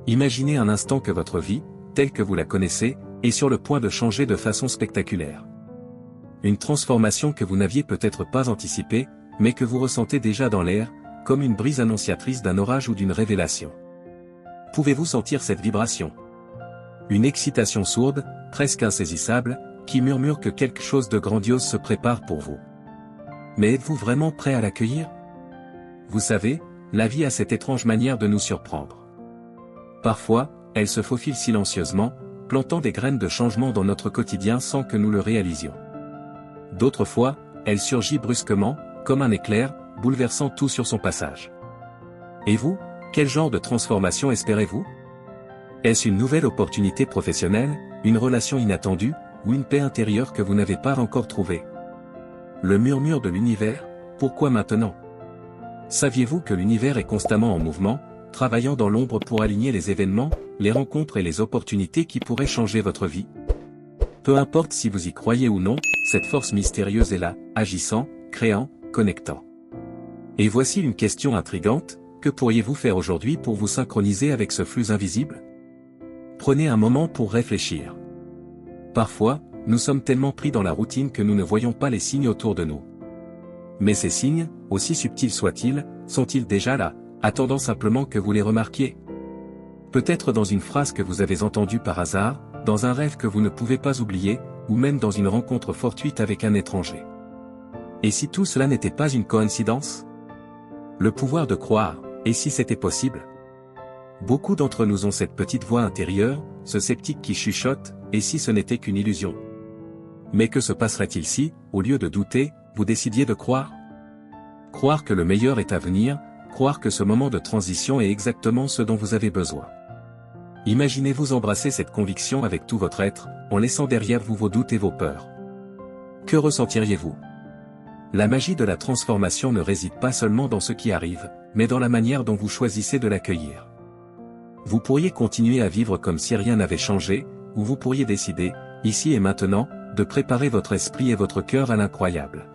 Imaginez un instant que votre vie, telle que vous la connaissez, est sur le point de changer de façon spectaculaire. Une transformation que vous n'aviez peut-être pas anticipée, mais que vous ressentez déjà dans l'air, comme une brise annonciatrice d'un orage ou d'une révélation. Pouvez-vous sentir cette vibration? Une excitation sourde, presque insaisissable, qui murmure que quelque chose de grandiose se prépare pour vous. Mais êtes-vous vraiment prêt à l'accueillir? Vous savez, la vie a cette étrange manière de nous surprendre. Parfois, elle se faufile silencieusement, plantant des graines de changement dans notre quotidien sans que nous le réalisions. D'autres fois, elle surgit brusquement, comme un éclair, bouleversant tout sur son passage. Et vous, quel genre de transformation espérez-vous? Est-ce une nouvelle opportunité professionnelle, une relation inattendue, ou une paix intérieure que vous n'avez pas encore trouvée? Le murmure de l'univers, pourquoi maintenant? Saviez-vous que l'univers est constamment en mouvement, travaillant dans l'ombre pour aligner les événements, les rencontres et les opportunités qui pourraient changer votre vie? Peu importe si vous y croyez ou non, cette force mystérieuse est là, agissant, créant, connectant. Et voici une question intrigante, que pourriez-vous faire aujourd'hui pour vous synchroniser avec ce flux invisible? Prenez un moment pour réfléchir. Parfois, nous sommes tellement pris dans la routine que nous ne voyons pas les signes autour de nous. Mais ces signes, aussi subtils soient-ils, sont-ils déjà là, attendant simplement que vous les remarquiez? Peut-être dans une phrase que vous avez entendue par hasard, dans un rêve que vous ne pouvez pas oublier, ou même dans une rencontre fortuite avec un étranger. Et si tout cela n'était pas une coïncidence? Le pouvoir de croire, et si c'était possible? Beaucoup d'entre nous ont cette petite voix intérieure, ce sceptique qui chuchote, et si ce n'était qu'une illusion? Mais que se passerait-il si, au lieu de douter, vous décidiez de croire? Croire que le meilleur est à venir, croire que ce moment de transition est exactement ce dont vous avez besoin. Imaginez-vous embrasser cette conviction avec tout votre être, en laissant derrière vous vos doutes et vos peurs. Que ressentiriez-vous? La magie de la transformation ne réside pas seulement dans ce qui arrive, mais dans la manière dont vous choisissez de l'accueillir. Vous pourriez continuer à vivre comme si rien n'avait changé, ou vous pourriez décider, ici et maintenant, de préparer votre esprit et votre cœur à l'incroyable.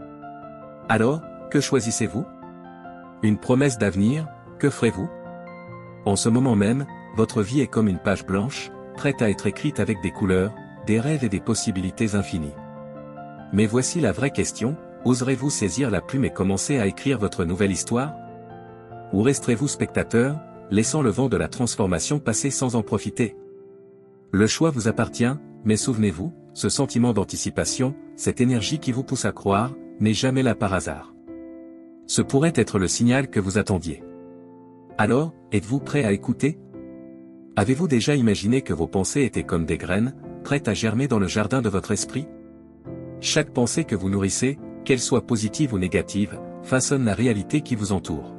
Alors, que choisissez-vous? Une promesse d'avenir, que ferez-vous? En ce moment même, votre vie est comme une page blanche, prête à être écrite avec des couleurs, des rêves et des possibilités infinies. Mais voici la vraie question, oserez-vous saisir la plume et commencer à écrire votre nouvelle histoire? Ou resterez-vous spectateur, laissant le vent de la transformation passer sans en profiter? Le choix vous appartient, mais souvenez-vous, ce sentiment d'anticipation, cette énergie qui vous pousse à croire, n'est jamais là par hasard. Ce pourrait être le signal que vous attendiez. Alors, êtes-vous prêt à écouter? Avez-vous déjà imaginé que vos pensées étaient comme des graines, prêtes à germer dans le jardin de votre esprit? Chaque pensée que vous nourrissez, qu'elle soit positive ou négative, façonne la réalité qui vous entoure.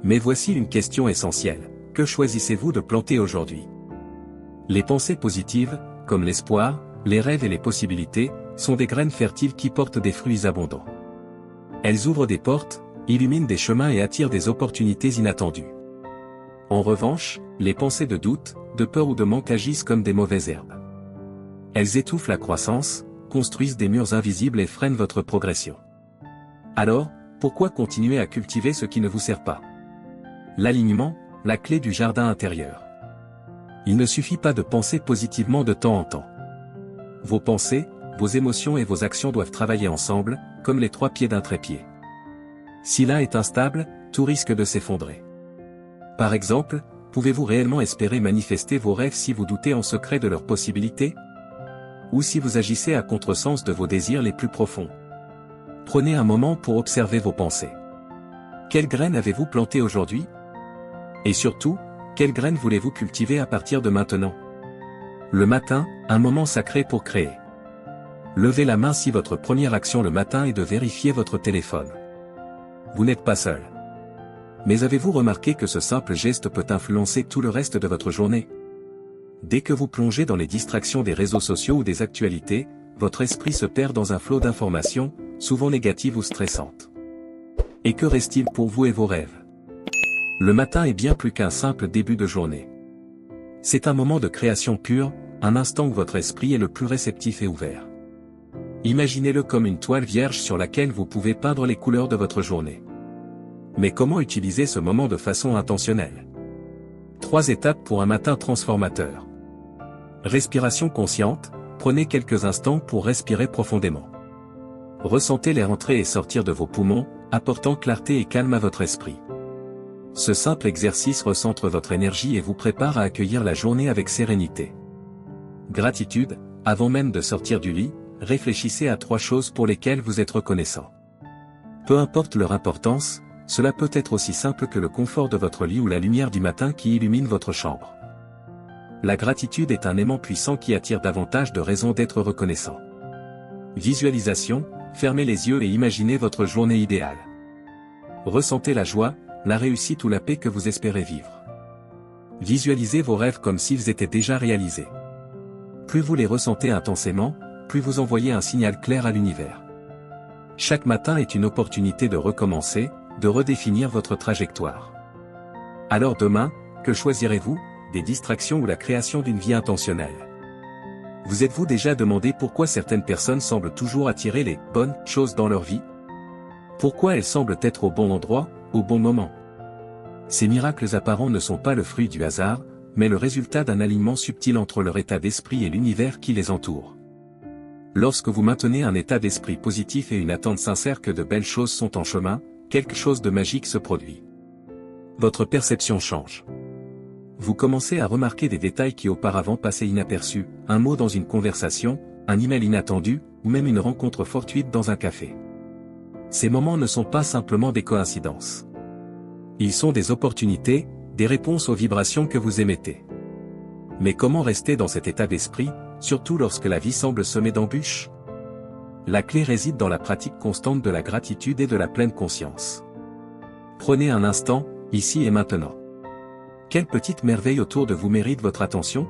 Mais voici une question essentielle, que choisissez-vous de planter aujourd'hui? Les pensées positives, comme l'espoir, les rêves et les possibilités, sont des graines fertiles qui portent des fruits abondants. Elles ouvrent des portes, illuminent des chemins et attirent des opportunités inattendues. En revanche, les pensées de doute, de peur ou de manque agissent comme des mauvaises herbes. Elles étouffent la croissance, construisent des murs invisibles et freinent votre progression. Alors, pourquoi continuer à cultiver ce qui ne vous sert pas? L'alignement, la clé du jardin intérieur. Il ne suffit pas de penser positivement de temps en temps. Vos pensées, vos émotions et vos actions doivent travailler ensemble, comme les trois pieds d'un trépied. Si l'un est instable, tout risque de s'effondrer. Par exemple, pouvez-vous réellement espérer manifester vos rêves si vous doutez en secret de leurs possibilités? Ou si vous agissez à contresens de vos désirs les plus profonds? Prenez un moment pour observer vos pensées. Quelles graines avez-vous plantées aujourd'hui? Et surtout, quelles graines voulez-vous cultiver à partir de maintenant? Le matin, un moment sacré pour créer. Levez la main si votre première action le matin est de vérifier votre téléphone. Vous n'êtes pas seul. Mais avez-vous remarqué que ce simple geste peut influencer tout le reste de votre journée? Dès que vous plongez dans les distractions des réseaux sociaux ou des actualités, votre esprit se perd dans un flot d'informations, souvent négatives ou stressantes. Et que reste-t-il pour vous et vos rêves? Le matin est bien plus qu'un simple début de journée. C'est un moment de création pure, un instant où votre esprit est le plus réceptif et ouvert. Imaginez-le comme une toile vierge sur laquelle vous pouvez peindre les couleurs de votre journée. Mais comment utiliser ce moment de façon intentionnelle? 3 étapes pour un matin transformateur. Respiration consciente, prenez quelques instants pour respirer profondément. Ressentez l'air entrer et sortir de vos poumons, apportant clarté et calme à votre esprit. Ce simple exercice recentre votre énergie et vous prépare à accueillir la journée avec sérénité. Gratitude, avant même de sortir du lit, réfléchissez à 3 choses pour lesquelles vous êtes reconnaissant. Peu importe leur importance, cela peut être aussi simple que le confort de votre lit ou la lumière du matin qui illumine votre chambre. La gratitude est un aimant puissant qui attire davantage de raisons d'être reconnaissant. Visualisation, fermez les yeux et imaginez votre journée idéale. Ressentez la joie, la réussite ou la paix que vous espérez vivre. Visualisez vos rêves comme s'ils étaient déjà réalisés. Plus vous les ressentez intensément, plus vous envoyez un signal clair à l'univers. Chaque matin est une opportunité de recommencer, de redéfinir votre trajectoire. Alors demain, que choisirez-vous, des distractions ou la création d'une vie intentionnelle? Vous êtes-vous déjà demandé pourquoi certaines personnes semblent toujours attirer les bonnes choses dans leur vie? Pourquoi elles semblent être au bon endroit, au bon moment? Ces miracles apparents ne sont pas le fruit du hasard, mais le résultat d'un alignement subtil entre leur état d'esprit et l'univers qui les entoure. Lorsque vous maintenez un état d'esprit positif et une attente sincère que de belles choses sont en chemin, quelque chose de magique se produit. Votre perception change. Vous commencez à remarquer des détails qui auparavant passaient inaperçus, un mot dans une conversation, un email inattendu, ou même une rencontre fortuite dans un café. Ces moments ne sont pas simplement des coïncidences. Ils sont des opportunités, des réponses aux vibrations que vous émettez. Mais comment rester dans cet état d'esprit, surtout lorsque la vie semble semée d'embûches? La clé réside dans la pratique constante de la gratitude et de la pleine conscience. Prenez un instant, ici et maintenant. Quelle petite merveille autour de vous mérite votre attention?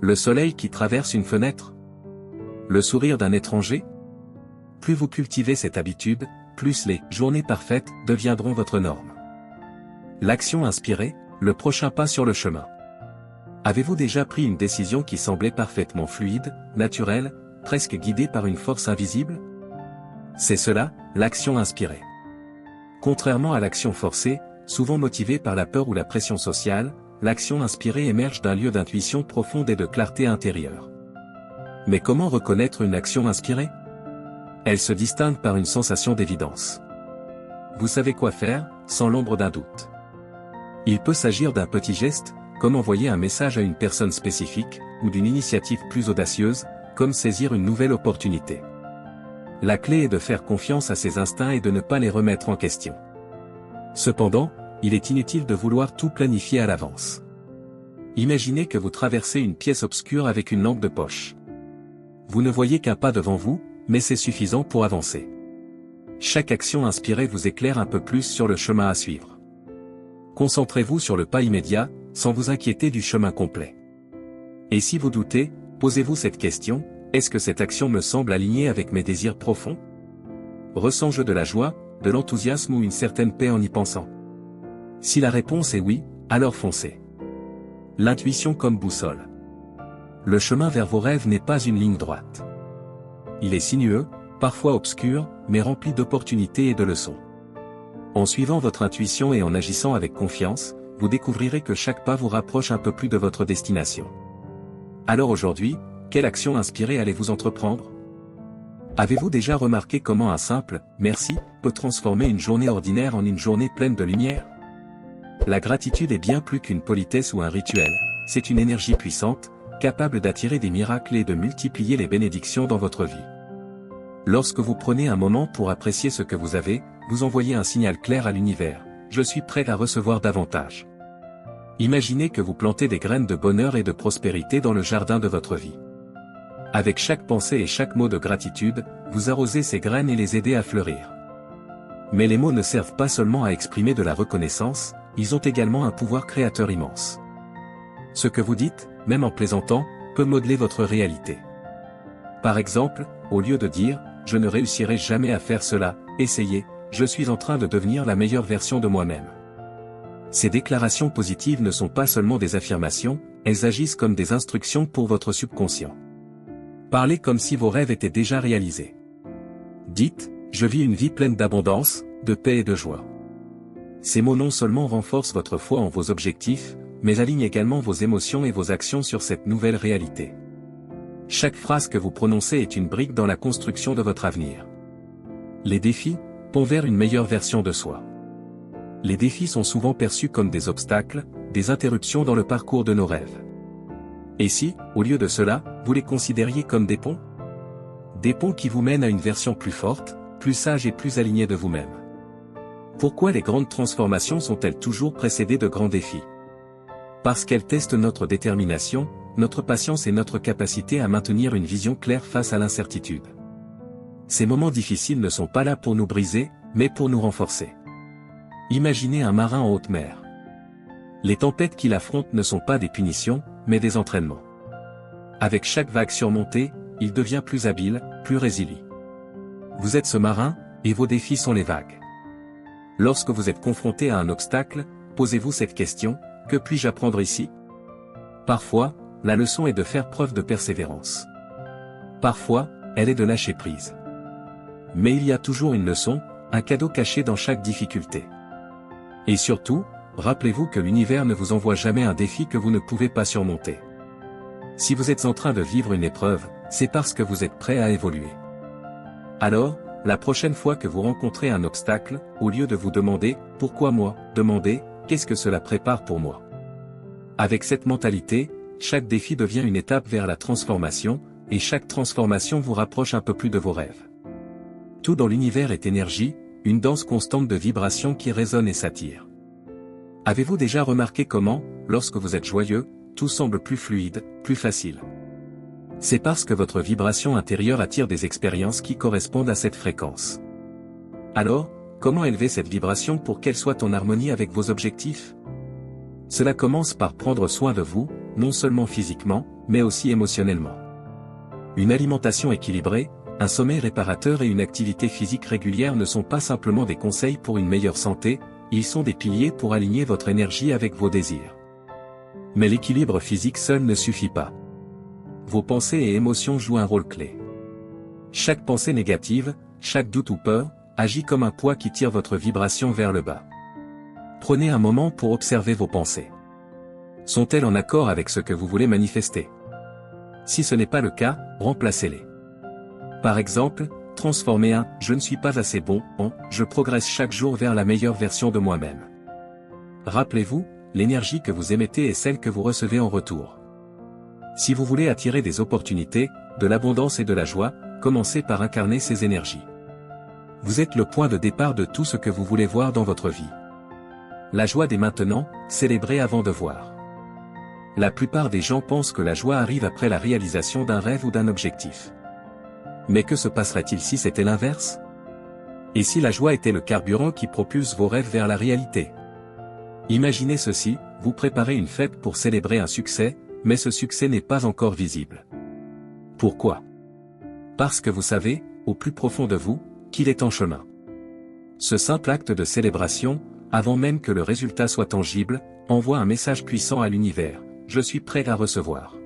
Le soleil qui traverse une fenêtre? Le sourire d'un étranger? Plus vous cultivez cette habitude, plus les journées parfaites deviendront votre norme. L'action inspirée, le prochain pas sur le chemin. Avez-vous déjà pris une décision qui semblait parfaitement fluide, naturelle, presque guidée par une force invisible? C'est cela, l'action inspirée. Contrairement à l'action forcée, souvent motivée par la peur ou la pression sociale, l'action inspirée émerge d'un lieu d'intuition profonde et de clarté intérieure. Mais comment reconnaître une action inspirée? Elle se distingue par une sensation d'évidence. Vous savez quoi faire, sans l'ombre d'un doute. Il peut s'agir d'un petit geste, comme envoyer un message à une personne spécifique, ou d'une initiative plus audacieuse, comme saisir une nouvelle opportunité. La clé est de faire confiance à ses instincts et de ne pas les remettre en question. Cependant, il est inutile de vouloir tout planifier à l'avance. Imaginez que vous traversez une pièce obscure avec une lampe de poche. Vous ne voyez qu'un pas devant vous, mais c'est suffisant pour avancer. Chaque action inspirée vous éclaire un peu plus sur le chemin à suivre. Concentrez-vous sur le pas immédiat, sans vous inquiéter du chemin complet. Et si vous doutez, posez-vous cette question, est-ce que cette action me semble alignée avec mes désirs profonds? Ressens-je de la joie, de l'enthousiasme ou une certaine paix en y pensant? Si la réponse est oui, alors foncez. L'intuition comme boussole. Le chemin vers vos rêves n'est pas une ligne droite. Il est sinueux, parfois obscur, mais rempli d'opportunités et de leçons. En suivant votre intuition et en agissant avec confiance, vous découvrirez que chaque pas vous rapproche un peu plus de votre destination. Alors aujourd'hui, quelle action inspirée allez-vous entreprendre? Avez-vous déjà remarqué comment un simple « merci » peut transformer une journée ordinaire en une journée pleine de lumière? La gratitude est bien plus qu'une politesse ou un rituel, c'est une énergie puissante, capable d'attirer des miracles et de multiplier les bénédictions dans votre vie. Lorsque vous prenez un moment pour apprécier ce que vous avez, vous envoyez un signal clair à l'univers, je suis prêt à recevoir davantage. Imaginez que vous plantez des graines de bonheur et de prospérité dans le jardin de votre vie. Avec chaque pensée et chaque mot de gratitude, vous arrosez ces graines et les aidez à fleurir. Mais les mots ne servent pas seulement à exprimer de la reconnaissance, ils ont également un pouvoir créateur immense. Ce que vous dites, même en plaisantant, peut modeler votre réalité. Par exemple, au lieu de dire « je ne réussirai jamais à faire cela », essayez « je suis en train de devenir la meilleure version de moi-même ». Ces déclarations positives ne sont pas seulement des affirmations, elles agissent comme des instructions pour votre subconscient. Parlez comme si vos rêves étaient déjà réalisés. Dites « je vis une vie pleine d'abondance, de paix et de joie ». Ces mots non seulement renforcent votre foi en vos objectifs, mais aligne également vos émotions et vos actions sur cette nouvelle réalité. Chaque phrase que vous prononcez est une brique dans la construction de votre avenir. Les défis, pont vers une meilleure version de soi. Les défis sont souvent perçus comme des obstacles, des interruptions dans le parcours de nos rêves. Et si, au lieu de cela, vous les considériez comme des ponts? Des ponts qui vous mènent à une version plus forte, plus sage et plus alignée de vous-même. Pourquoi les grandes transformations sont-elles toujours précédées de grands défis? Parce qu'elles testent notre détermination, notre patience et notre capacité à maintenir une vision claire face à l'incertitude. Ces moments difficiles ne sont pas là pour nous briser, mais pour nous renforcer. Imaginez un marin en haute mer. Les tempêtes qu'il affronte ne sont pas des punitions, mais des entraînements. Avec chaque vague surmontée, il devient plus habile, plus résilient. Vous êtes ce marin, et vos défis sont les vagues. Lorsque vous êtes confronté à un obstacle, posez-vous cette question: que puis-je apprendre ici? Parfois, la leçon est de faire preuve de persévérance. Parfois, elle est de lâcher prise. Mais il y a toujours une leçon, un cadeau caché dans chaque difficulté. Et surtout, rappelez-vous que l'univers ne vous envoie jamais un défi que vous ne pouvez pas surmonter. Si vous êtes en train de vivre une épreuve, c'est parce que vous êtes prêt à évoluer. Alors, la prochaine fois que vous rencontrez un obstacle, au lieu de vous demander « Pourquoi moi ?», demandez « Qu'est-ce que cela prépare pour moi ?» Avec cette mentalité, chaque défi devient une étape vers la transformation, et chaque transformation vous rapproche un peu plus de vos rêves. Tout dans l'univers est énergie, une danse constante de vibrations qui résonne et s'attire. Avez-vous déjà remarqué comment, lorsque vous êtes joyeux, tout semble plus fluide, plus facile? C'est parce que votre vibration intérieure attire des expériences qui correspondent à cette fréquence. Alors, comment élever cette vibration pour qu'elle soit en harmonie avec vos objectifs? Cela commence par prendre soin de vous, non seulement physiquement, mais aussi émotionnellement. Une alimentation équilibrée, un sommeil réparateur et une activité physique régulière ne sont pas simplement des conseils pour une meilleure santé, ils sont des piliers pour aligner votre énergie avec vos désirs. Mais l'équilibre physique seul ne suffit pas. Vos pensées et émotions jouent un rôle clé. Chaque pensée négative, chaque doute ou peur, agit comme un poids qui tire votre vibration vers le bas. Prenez un moment pour observer vos pensées. Sont-elles en accord avec ce que vous voulez manifester? Si ce n'est pas le cas, remplacez-les. Par exemple, transformez un « je ne suis pas assez bon » en « je progresse chaque jour vers la meilleure version de moi-même ». Rappelez-vous, l'énergie que vous émettez est celle que vous recevez en retour. Si vous voulez attirer des opportunités, de l'abondance et de la joie, commencez par incarner ces énergies. Vous êtes le point de départ de tout ce que vous voulez voir dans votre vie. La joie dès maintenant, célébrez avant de voir. La plupart des gens pensent que la joie arrive après la réalisation d'un rêve ou d'un objectif. Mais que se passerait-il si c'était l'inverse? Et si la joie était le carburant qui propulse vos rêves vers la réalité? Imaginez ceci, vous préparez une fête pour célébrer un succès, mais ce succès n'est pas encore visible. Pourquoi? Parce que vous savez, au plus profond de vous, qu'il est en chemin. Ce simple acte de célébration, avant même que le résultat soit tangible, envoie un message puissant à l'univers: je suis prêt à recevoir.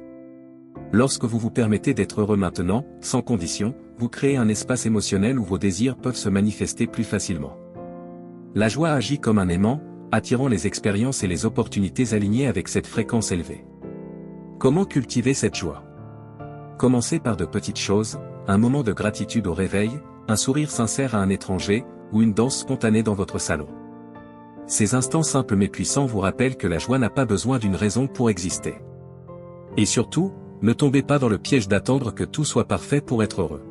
Lorsque vous vous permettez d'être heureux maintenant, sans condition, vous créez un espace émotionnel où vos désirs peuvent se manifester plus facilement. La joie agit comme un aimant, attirant les expériences et les opportunités alignées avec cette fréquence élevée. Comment cultiver cette joie? Commencez par de petites choses, un moment de gratitude au réveil, un sourire sincère à un étranger, ou une danse spontanée dans votre salon. Ces instants simples mais puissants vous rappellent que la joie n'a pas besoin d'une raison pour exister. Et surtout, ne tombez pas dans le piège d'attendre que tout soit parfait pour être heureux.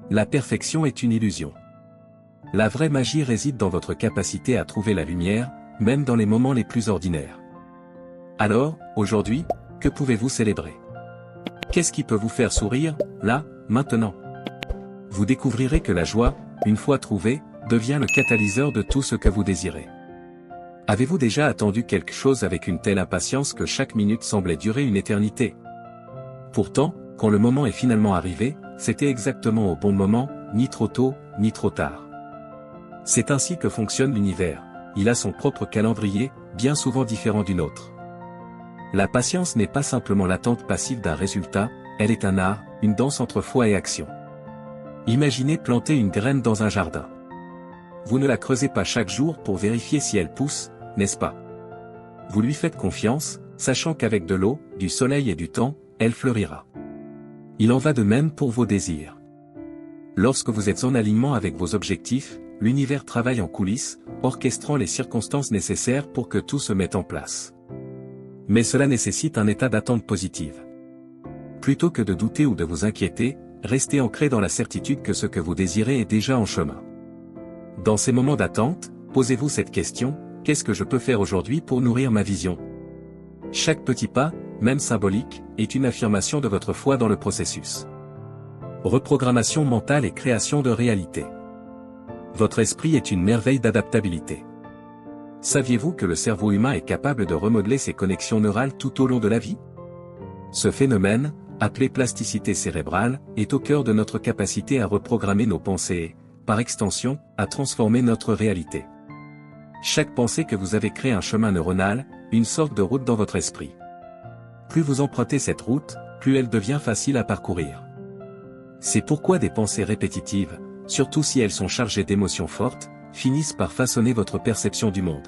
La perfection est une illusion. La vraie magie réside dans votre capacité à trouver la lumière, même dans les moments les plus ordinaires. Alors, aujourd'hui, que pouvez-vous célébrer? Qu'est-ce qui peut vous faire sourire, là, maintenant? Vous découvrirez que la joie, une fois trouvée, devient le catalyseur de tout ce que vous désirez. Avez-vous déjà attendu quelque chose avec une telle impatience que chaque minute semblait durer une éternité? Pourtant, quand le moment est finalement arrivé, c'était exactement au bon moment, ni trop tôt, ni trop tard. C'est ainsi que fonctionne l'univers, il a son propre calendrier, bien souvent différent du nôtre. La patience n'est pas simplement l'attente passive d'un résultat, elle est un art, une danse entre foi et action. Imaginez planter une graine dans un jardin. Vous ne la creusez pas chaque jour pour vérifier si elle pousse, n'est-ce pas? Vous lui faites confiance, sachant qu'avec de l'eau, du soleil et du temps, elle fleurira. Il en va de même pour vos désirs. Lorsque vous êtes en alignement avec vos objectifs, l'univers travaille en coulisses, orchestrant les circonstances nécessaires pour que tout se mette en place. Mais cela nécessite un état d'attente positive. Plutôt que de douter ou de vous inquiéter, restez ancré dans la certitude que ce que vous désirez est déjà en chemin. Dans ces moments d'attente, posez-vous cette question: qu'est-ce que je peux faire aujourd'hui pour nourrir ma vision? Chaque petit pas, même symbolique, est une affirmation de votre foi dans le processus. Reprogrammation mentale et création de réalité. Votre esprit est une merveille d'adaptabilité. Saviez-vous que le cerveau humain est capable de remodeler ses connexions neurales tout au long de la vie? Ce phénomène, appelé plasticité cérébrale, est au cœur de notre capacité à reprogrammer nos pensées et, par extension, à transformer notre réalité. Chaque pensée que vous avez crée un chemin neuronal, une sorte de route dans votre esprit. Plus vous empruntez cette route, plus elle devient facile à parcourir. C'est pourquoi des pensées répétitives, surtout si elles sont chargées d'émotions fortes, finissent par façonner votre perception du monde.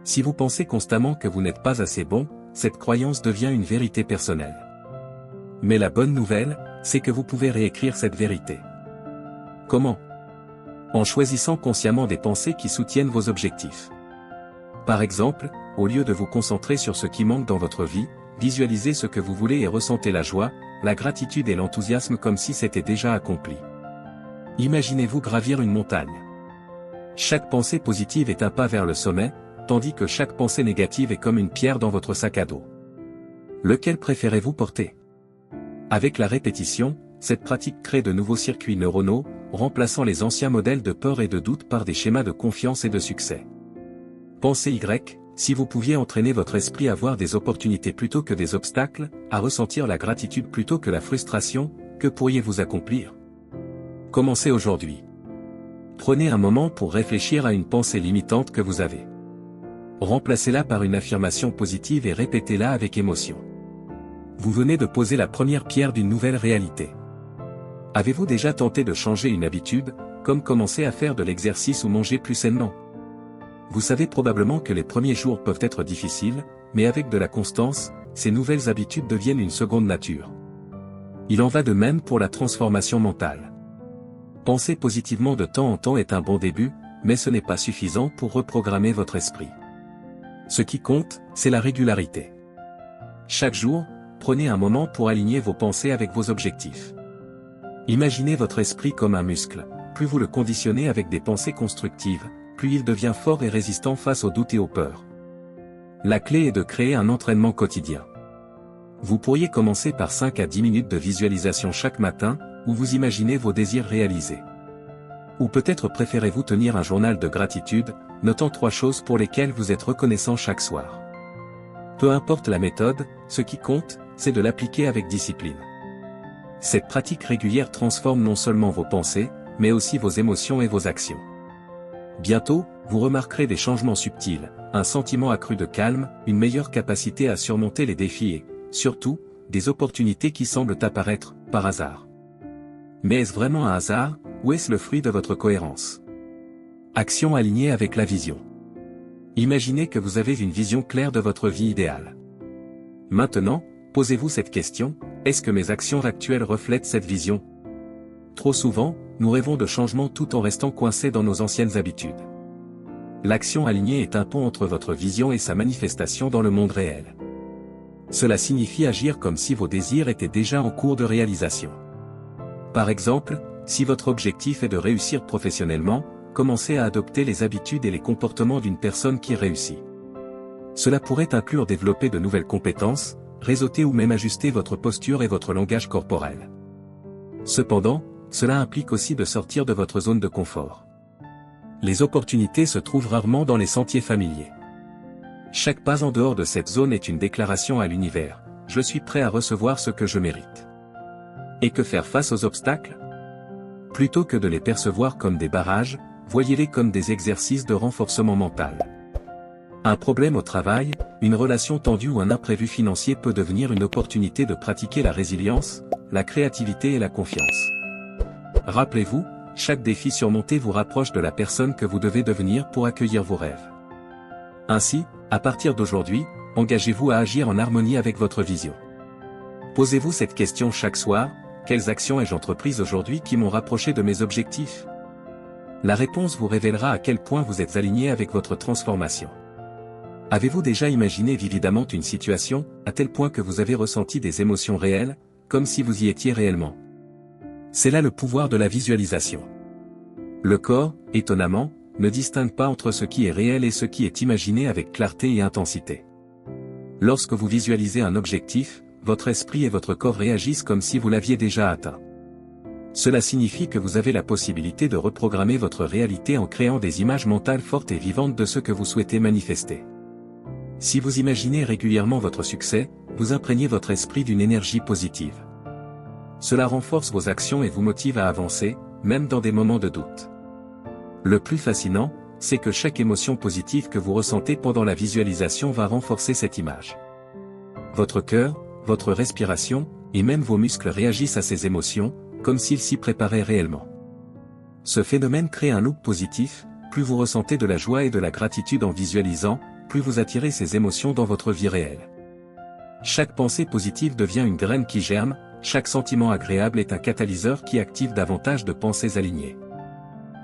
Si vous pensez constamment que vous n'êtes pas assez bon, cette croyance devient une vérité personnelle. Mais la bonne nouvelle, c'est que vous pouvez réécrire cette vérité. Comment? En choisissant consciemment des pensées qui soutiennent vos objectifs. Par exemple, au lieu de vous concentrer sur ce qui manque dans votre vie, visualisez ce que vous voulez et ressentez la joie, la gratitude et l'enthousiasme comme si c'était déjà accompli. Imaginez-vous gravir une montagne. Chaque pensée positive est un pas vers le sommet, tandis que chaque pensée négative est comme une pierre dans votre sac à dos. Lequel préférez-vous porter? Avec la répétition, cette pratique crée de nouveaux circuits neuronaux, remplaçant les anciens modèles de peur et de doute par des schémas de confiance et de succès. Pensez Y, si vous pouviez entraîner votre esprit à voir des opportunités plutôt que des obstacles, à ressentir la gratitude plutôt que la frustration, que pourriez-vous accomplir? Commencez aujourd'hui. Prenez un moment pour réfléchir à une pensée limitante que vous avez. Remplacez-la par une affirmation positive et répétez-la avec émotion. Vous venez de poser la première pierre d'une nouvelle réalité. Avez-vous déjà tenté de changer une habitude, comme commencer à faire de l'exercice ou manger plus sainement? Vous savez probablement que les premiers jours peuvent être difficiles, mais avec de la constance, ces nouvelles habitudes deviennent une seconde nature. Il en va de même pour la transformation mentale. Penser positivement de temps en temps est un bon début, mais ce n'est pas suffisant pour reprogrammer votre esprit. Ce qui compte, c'est la régularité. Chaque jour, prenez un moment pour aligner vos pensées avec vos objectifs. Imaginez votre esprit comme un muscle, plus vous le conditionnez avec des pensées constructives, plus il devient fort et résistant face aux doutes et aux peurs. La clé est de créer un entraînement quotidien. Vous pourriez commencer par 5 à 10 minutes de visualisation chaque matin, où vous imaginez vos désirs réalisés. Ou peut-être préférez-vous tenir un journal de gratitude, notant 3 choses pour lesquelles vous êtes reconnaissant chaque soir. Peu importe la méthode, ce qui compte, c'est de l'appliquer avec discipline. Cette pratique régulière transforme non seulement vos pensées, mais aussi vos émotions et vos actions. Bientôt, vous remarquerez des changements subtils, un sentiment accru de calme, une meilleure capacité à surmonter les défis et, surtout, des opportunités qui semblent apparaître, par hasard. Mais est-ce vraiment un hasard, ou est-ce le fruit de votre cohérence? Action alignée avec la vision. Imaginez que vous avez une vision claire de votre vie idéale. Maintenant, posez-vous cette question: est-ce que mes actions actuelles reflètent cette vision? Trop souvent, nous rêvons de changement tout en restant coincés dans nos anciennes habitudes. L'action alignée est un pont entre votre vision et sa manifestation dans le monde réel. Cela signifie agir comme si vos désirs étaient déjà en cours de réalisation. Par exemple, si votre objectif est de réussir professionnellement, commencez à adopter les habitudes et les comportements d'une personne qui réussit. Cela pourrait inclure développer de nouvelles compétences, réseauter ou même ajuster votre posture et votre langage corporel. Cependant, cela implique aussi de sortir de votre zone de confort. Les opportunités se trouvent rarement dans les sentiers familiers. Chaque pas en dehors de cette zone est une déclaration à l'univers: je suis prêt à recevoir ce que je mérite. Et que faire face aux obstacles? Plutôt que de les percevoir comme des barrages, voyez-les comme des exercices de renforcement mental. Un problème au travail, une relation tendue ou un imprévu financier peut devenir une opportunité de pratiquer la résilience, la créativité et la confiance. Rappelez-vous, chaque défi surmonté vous rapproche de la personne que vous devez devenir pour accueillir vos rêves. Ainsi, À partir d'aujourd'hui, engagez-vous à agir en harmonie avec votre vision. Posez-vous cette question chaque soir: quelles actions ai-je entreprises aujourd'hui qui m'ont rapproché de mes objectifs? La réponse vous révélera à quel point vous êtes aligné avec votre transformation. Avez-vous déjà imaginé vividement une situation, à tel point que vous avez ressenti des émotions réelles, comme si vous y étiez réellement? C'est là le pouvoir de la visualisation. Le corps, étonnamment, ne distingue pas entre ce qui est réel et ce qui est imaginé avec clarté et intensité. Lorsque vous visualisez un objectif, votre esprit et votre corps réagissent comme si vous l'aviez déjà atteint. Cela signifie que vous avez la possibilité de reprogrammer votre réalité en créant des images mentales fortes et vivantes de ce que vous souhaitez manifester. Si vous imaginez régulièrement votre succès, vous imprégnez votre esprit d'une énergie positive. Cela renforce vos actions et vous motive à avancer, même dans des moments de doute. Le plus fascinant, c'est que chaque émotion positive que vous ressentez pendant la visualisation va renforcer cette image. Votre cœur, votre respiration, et même vos muscles réagissent à ces émotions, comme s'ils s'y préparaient réellement. Ce phénomène crée un loop positif: plus vous ressentez de la joie et de la gratitude en visualisant, plus vous attirez ces émotions dans votre vie réelle. Chaque pensée positive devient une graine qui germe, chaque sentiment agréable est un catalyseur qui active davantage de pensées alignées.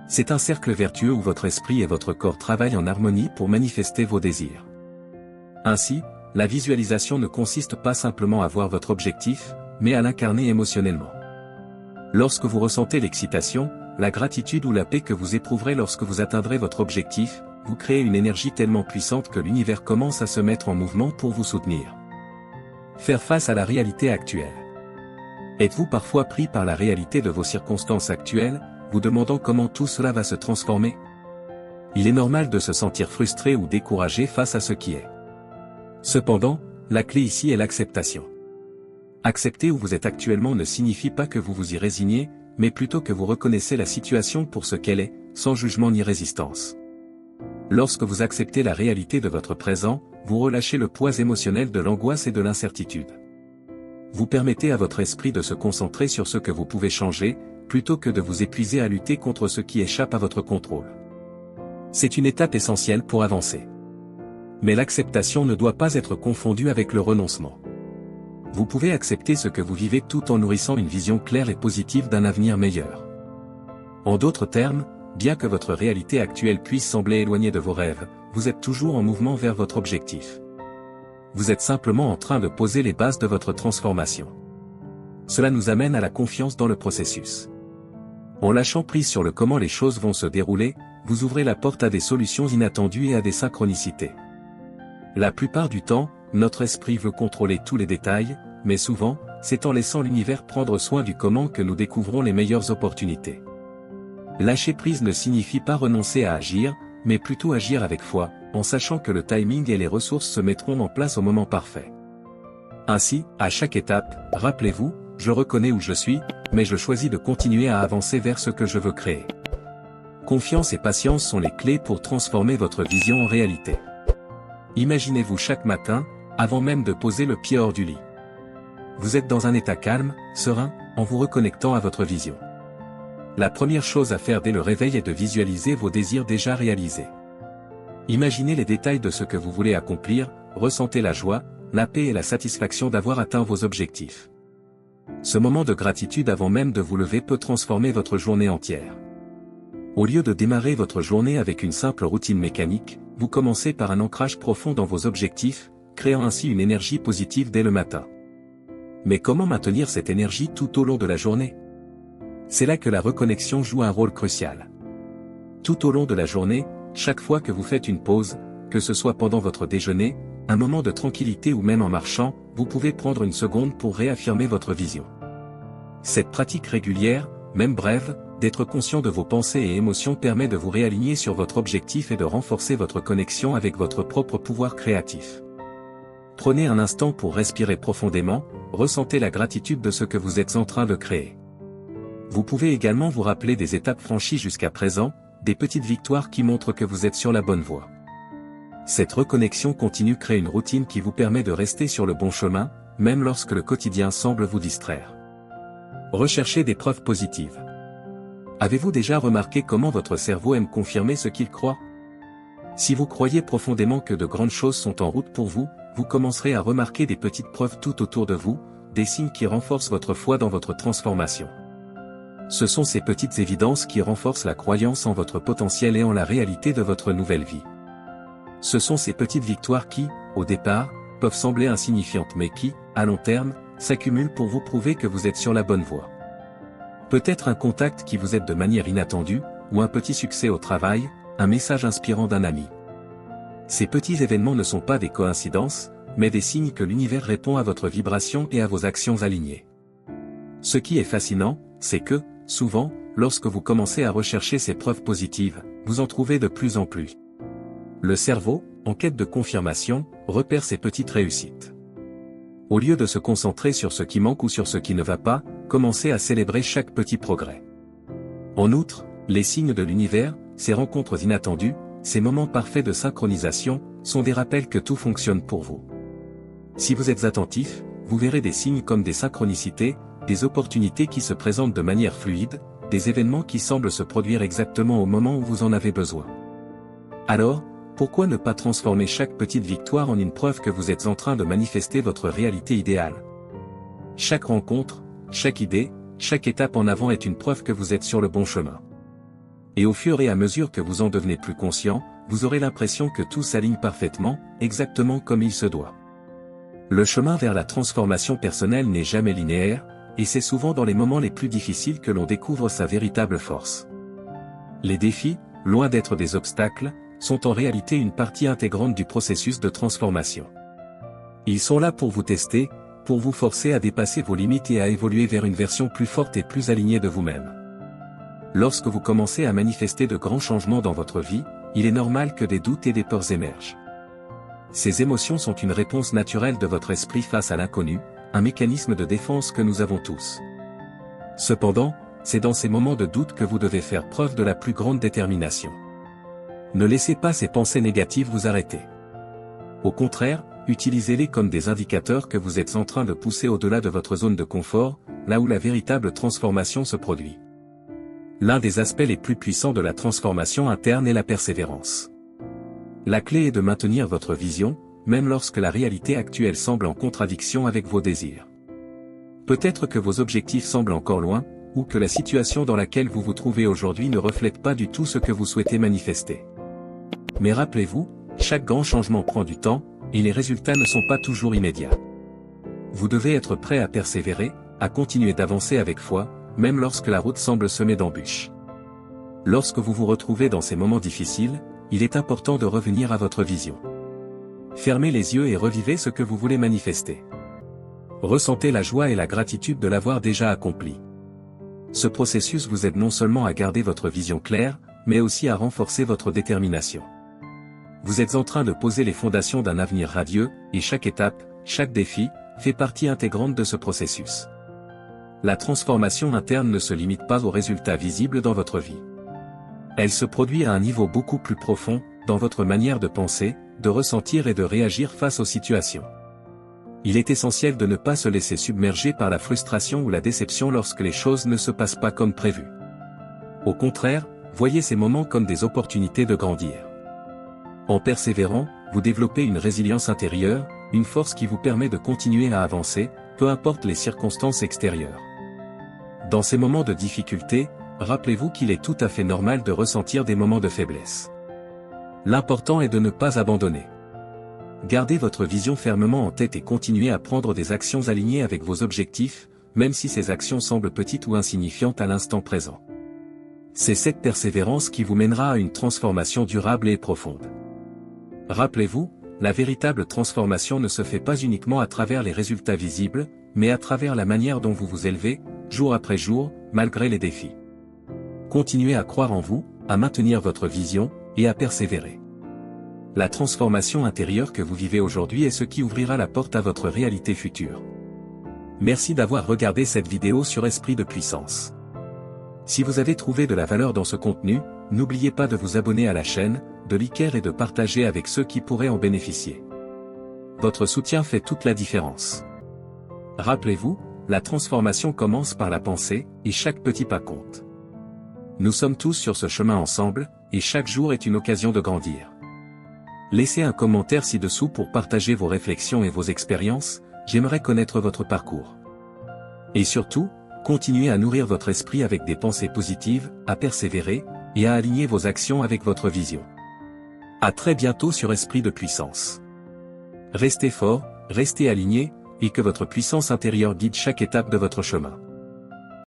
C'est un cercle vertueux où votre esprit et votre corps travaillent en harmonie pour manifester vos désirs. Ainsi, la visualisation ne consiste pas simplement à voir votre objectif, mais à l'incarner émotionnellement. Lorsque vous ressentez l'excitation, la gratitude ou la paix que vous éprouverez lorsque vous atteindrez votre objectif, vous créez une énergie tellement puissante que l'univers commence à se mettre en mouvement pour vous soutenir. Faire face à la réalité actuelle. Êtes-vous parfois pris par la réalité de vos circonstances actuelles, vous demandant comment tout cela va se transformer? Il est normal de se sentir frustré ou découragé face à ce qui est. Cependant, la clé ici est l'acceptation. Accepter où vous êtes actuellement ne signifie pas que vous vous y résignez, mais plutôt que vous reconnaissez la situation pour ce qu'elle est, sans jugement ni résistance. Lorsque vous acceptez la réalité de votre présent, vous relâchez le poids émotionnel de l'angoisse et de l'incertitude. Vous permettez à votre esprit de se concentrer sur ce que vous pouvez changer, plutôt que de vous épuiser à lutter contre ce qui échappe à votre contrôle. C'est une étape essentielle pour avancer. Mais l'acceptation ne doit pas être confondue avec le renoncement. Vous pouvez accepter ce que vous vivez tout en nourrissant une vision claire et positive d'un avenir meilleur. En d'autres termes, bien que votre réalité actuelle puisse sembler éloignée de vos rêves, vous êtes toujours en mouvement vers votre objectif. Vous êtes simplement en train de poser les bases de votre transformation. Cela nous amène à la confiance dans le processus. En lâchant prise sur le comment les choses vont se dérouler, vous ouvrez la porte à des solutions inattendues et à des synchronicités. La plupart du temps, notre esprit veut contrôler tous les détails, mais souvent, c'est en laissant l'univers prendre soin du comment que nous découvrons les meilleures opportunités. Lâcher prise ne signifie pas renoncer à agir, mais plutôt agir avec foi, en sachant que le timing et les ressources se mettront en place au moment parfait. Ainsi, à chaque étape, rappelez-vous, je reconnais où je suis, mais je choisis de continuer à avancer vers ce que je veux créer. Confiance et patience sont les clés pour transformer votre vision en réalité. Imaginez-vous chaque matin, avant même de poser le pied hors du lit. Vous êtes dans un état calme, serein, en vous reconnectant à votre vision. La première chose à faire dès le réveil est de visualiser vos désirs déjà réalisés. Imaginez les détails de ce que vous voulez accomplir, ressentez la joie, la paix et la satisfaction d'avoir atteint vos objectifs. Ce moment de gratitude avant même de vous lever peut transformer votre journée entière. Au lieu de démarrer votre journée avec une simple routine mécanique, vous commencez par un ancrage profond dans vos objectifs, créant ainsi une énergie positive dès le matin. Mais comment maintenir cette énergie tout au long de la journée? C'est là que la reconnexion joue un rôle crucial. Tout au long de la journée, chaque fois que vous faites une pause, que ce soit pendant votre déjeuner, un moment de tranquillité ou même en marchant, vous pouvez prendre une seconde pour réaffirmer votre vision. Cette pratique régulière, même brève, d'être conscient de vos pensées et émotions permet de vous réaligner sur votre objectif et de renforcer votre connexion avec votre propre pouvoir créatif. Prenez un instant pour respirer profondément, ressentez la gratitude de ce que vous êtes en train de créer. Vous pouvez également vous rappeler des étapes franchies jusqu'à présent, des petites victoires qui montrent que vous êtes sur la bonne voie. Cette reconnexion continue crée une routine qui vous permet de rester sur le bon chemin, même lorsque le quotidien semble vous distraire. Recherchez des preuves positives. Avez-vous déjà remarqué comment votre cerveau aime confirmer ce qu'il croit? Si vous croyez profondément que de grandes choses sont en route pour vous, vous commencerez à remarquer des petites preuves tout autour de vous, des signes qui renforcent votre foi dans votre transformation. Ce sont ces petites évidences qui renforcent la croyance en votre potentiel et en la réalité de votre nouvelle vie. Ce sont ces petites victoires qui, au départ, peuvent sembler insignifiantes mais qui, à long terme, s'accumulent pour vous prouver que vous êtes sur la bonne voie. Peut-être un contact qui vous aide de manière inattendue, ou un petit succès au travail, un message inspirant d'un ami. Ces petits événements ne sont pas des coïncidences, mais des signes que l'univers répond à votre vibration et à vos actions alignées. Ce qui est fascinant, c'est que, souvent, lorsque vous commencez à rechercher ces preuves positives, vous en trouvez de plus en plus. Le cerveau, en quête de confirmation, repère ces petites réussites. Au lieu de se concentrer sur ce qui manque ou sur ce qui ne va pas, commencez à célébrer chaque petit progrès. En outre, les signes de l'univers, ces rencontres inattendues, ces moments parfaits de synchronisation, sont des rappels que tout fonctionne pour vous. Si vous êtes attentif, vous verrez des signes comme des synchronicités, des opportunités qui se présentent de manière fluide, des événements qui semblent se produire exactement au moment où vous en avez besoin. Alors, pourquoi ne pas transformer chaque petite victoire en une preuve que vous êtes en train de manifester votre réalité idéale? Chaque rencontre, chaque idée, chaque étape en avant est une preuve que vous êtes sur le bon chemin. Et au fur et à mesure que vous en devenez plus conscient, vous aurez l'impression que tout s'aligne parfaitement, exactement comme il se doit. Le chemin vers la transformation personnelle n'est jamais linéaire, et c'est souvent dans les moments les plus difficiles que l'on découvre sa véritable force. Les défis, loin d'être des obstacles, sont en réalité une partie intégrante du processus de transformation. Ils sont là pour vous tester, pour vous forcer à dépasser vos limites et à évoluer vers une version plus forte et plus alignée de vous-même. Lorsque vous commencez à manifester de grands changements dans votre vie, il est normal que des doutes et des peurs émergent. Ces émotions sont une réponse naturelle de votre esprit face à l'inconnu, un mécanisme de défense que nous avons tous. Cependant, c'est dans ces moments de doute que vous devez faire preuve de la plus grande détermination. Ne laissez pas ces pensées négatives vous arrêter. Au contraire, utilisez-les comme des indicateurs que vous êtes en train de pousser au-delà de votre zone de confort, là où la véritable transformation se produit. L'un des aspects les plus puissants de la transformation interne est la persévérance. La clé est de maintenir votre vision, même lorsque la réalité actuelle semble en contradiction avec vos désirs. Peut-être que vos objectifs semblent encore loin, ou que la situation dans laquelle vous vous trouvez aujourd'hui ne reflète pas du tout ce que vous souhaitez manifester. Mais rappelez-vous, chaque grand changement prend du temps, et les résultats ne sont pas toujours immédiats. Vous devez être prêt à persévérer, à continuer d'avancer avec foi, même lorsque la route semble semée d'embûches. Lorsque vous vous retrouvez dans ces moments difficiles, il est important de revenir à votre vision. Fermez les yeux et revivez ce que vous voulez manifester. Ressentez la joie et la gratitude de l'avoir déjà accompli. Ce processus vous aide non seulement à garder votre vision claire, mais aussi à renforcer votre détermination. Vous êtes en train de poser les fondations d'un avenir radieux, et chaque étape, chaque défi, fait partie intégrante de ce processus. La transformation interne ne se limite pas aux résultats visibles dans votre vie. Elle se produit à un niveau beaucoup plus profond, dans votre manière de penser, de ressentir et de réagir face aux situations. Il est essentiel de ne pas se laisser submerger par la frustration ou la déception lorsque les choses ne se passent pas comme prévu. Au contraire, voyez ces moments comme des opportunités de grandir. En persévérant, vous développez une résilience intérieure, une force qui vous permet de continuer à avancer, peu importe les circonstances extérieures. Dans ces moments de difficulté, rappelez-vous qu'il est tout à fait normal de ressentir des moments de faiblesse. L'important est de ne pas abandonner. Gardez votre vision fermement en tête et continuez à prendre des actions alignées avec vos objectifs, même si ces actions semblent petites ou insignifiantes à l'instant présent. C'est cette persévérance qui vous mènera à une transformation durable et profonde. Rappelez-vous, la véritable transformation ne se fait pas uniquement à travers les résultats visibles, mais à travers la manière dont vous vous élevez, jour après jour, malgré les défis. Continuez à croire en vous, à maintenir votre vision, et à persévérer. La transformation intérieure que vous vivez aujourd'hui est ce qui ouvrira la porte à votre réalité future. Merci d'avoir regardé cette vidéo sur Esprit de Puissance. Si vous avez trouvé de la valeur dans ce contenu, n'oubliez pas de vous abonner à la chaîne, de liker et de partager avec ceux qui pourraient en bénéficier. Votre soutien fait toute la différence. Rappelez-vous, la transformation commence par la pensée, et chaque petit pas compte. Nous sommes tous sur ce chemin ensemble, et chaque jour est une occasion de grandir. Laissez un commentaire ci-dessous pour partager vos réflexions et vos expériences, j'aimerais connaître votre parcours. Et surtout, continuez à nourrir votre esprit avec des pensées positives, à persévérer, et à aligner vos actions avec votre vision. À très bientôt sur Esprit de Puissance. Restez fort, restez aligné, et que votre puissance intérieure guide chaque étape de votre chemin.